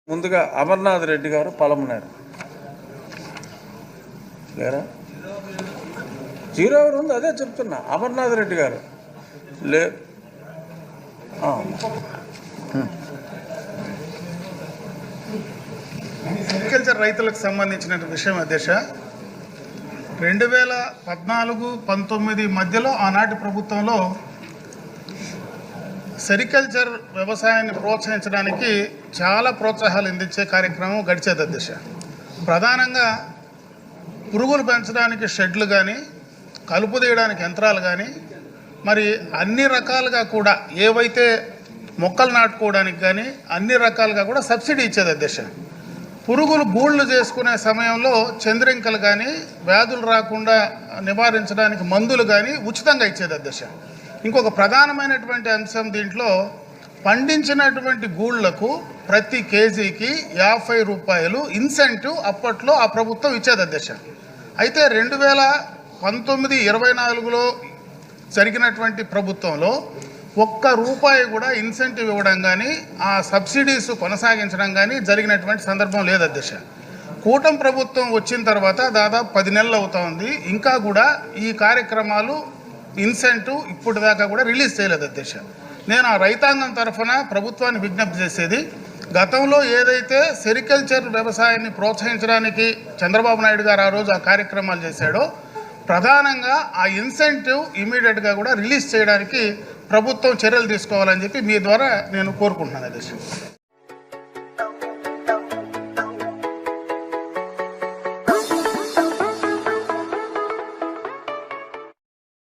ముందుగా అమర్నాథ్ రెడ్డి గారు పలమనేరు లేరా? జీరో ఎవరు ఉంది? అదే చెప్తున్నా, అమర్నాథ్ రెడ్డి గారు లే. అగ్రికల్చర్ రైతులకు సంబంధించిన విషయం అధ్యక్ష, 2014-19 మధ్యలో ఆనాటి ప్రభుత్వంలో సెరికల్చర్ వ్యవసాయాన్ని ప్రోత్సహించడానికి చాలా ప్రోత్సాహాలు అందించే కార్యక్రమం గడిచేది అధ్యక్ష. ప్రధానంగా పురుగులు పెంచడానికి షెడ్లు కానీ, కలుపు తీయడానికి యంత్రాలు కానీ, మరి అన్ని రకాలుగా కూడా ఏవైతే మొక్కలు నాటుకోవడానికి కానీ అన్ని రకాలుగా కూడా సబ్సిడీ ఇచ్చేది అధ్యక్ష. పురుగులు గూళ్ళు చేసుకునే సమయంలో చంద్రింకలు కానీ వ్యాధులు రాకుండా నివారించడానికి మందులు కానీ ఉచితంగా ఇచ్చేది అధ్యక్ష. ఇంకొక ప్రధానమైనటువంటి అంశం దీంట్లో పండించినటువంటి గూళ్లకు ప్రతి కేజీకి 50 రూపాయలు ఇన్సెంటివ్ అప్పట్లో ఆ ప్రభుత్వం ఇచ్చేది అధ్యక్ష. అయితే 2019-24లో జరిగినటువంటి ప్రభుత్వంలో ₹1 కూడా ఇన్సెంటివ్ ఇవ్వడం కానీ ఆ సబ్సిడీస్ కొనసాగించడం కానీ జరిగినటువంటి సందర్భం లేదు అధ్యక్ష. కూటమి ప్రభుత్వం వచ్చిన తర్వాత దాదాపు 10 నెలలు అవుతా ఉంది, ఇంకా కూడా ఈ కార్యక్రమాలు ఇన్సెంటివ్ ఇప్పటిదాకా కూడా రిలీజ్ చేయలేదు అధ్యక్ష. నేను ఆ రైతాంగం తరఫున ప్రభుత్వాన్ని విజ్ఞప్తి చేసేది, గతంలో ఏదైతే సెరికల్చర్ వ్యవసాయాన్ని ప్రోత్సహించడానికి చంద్రబాబు నాయుడు గారు ఆ రోజు ఆ కార్యక్రమాలు చేశాడో ప్రధానంగా ఆ ఇన్సెంటివ్ ఇమీడియట్గా కూడా రిలీజ్ చేయడానికి ప్రభుత్వం చర్యలు తీసుకోవాలని చెప్పి మీ ద్వారా నేను కోరుకుంటున్నాను అధ్యక్ష.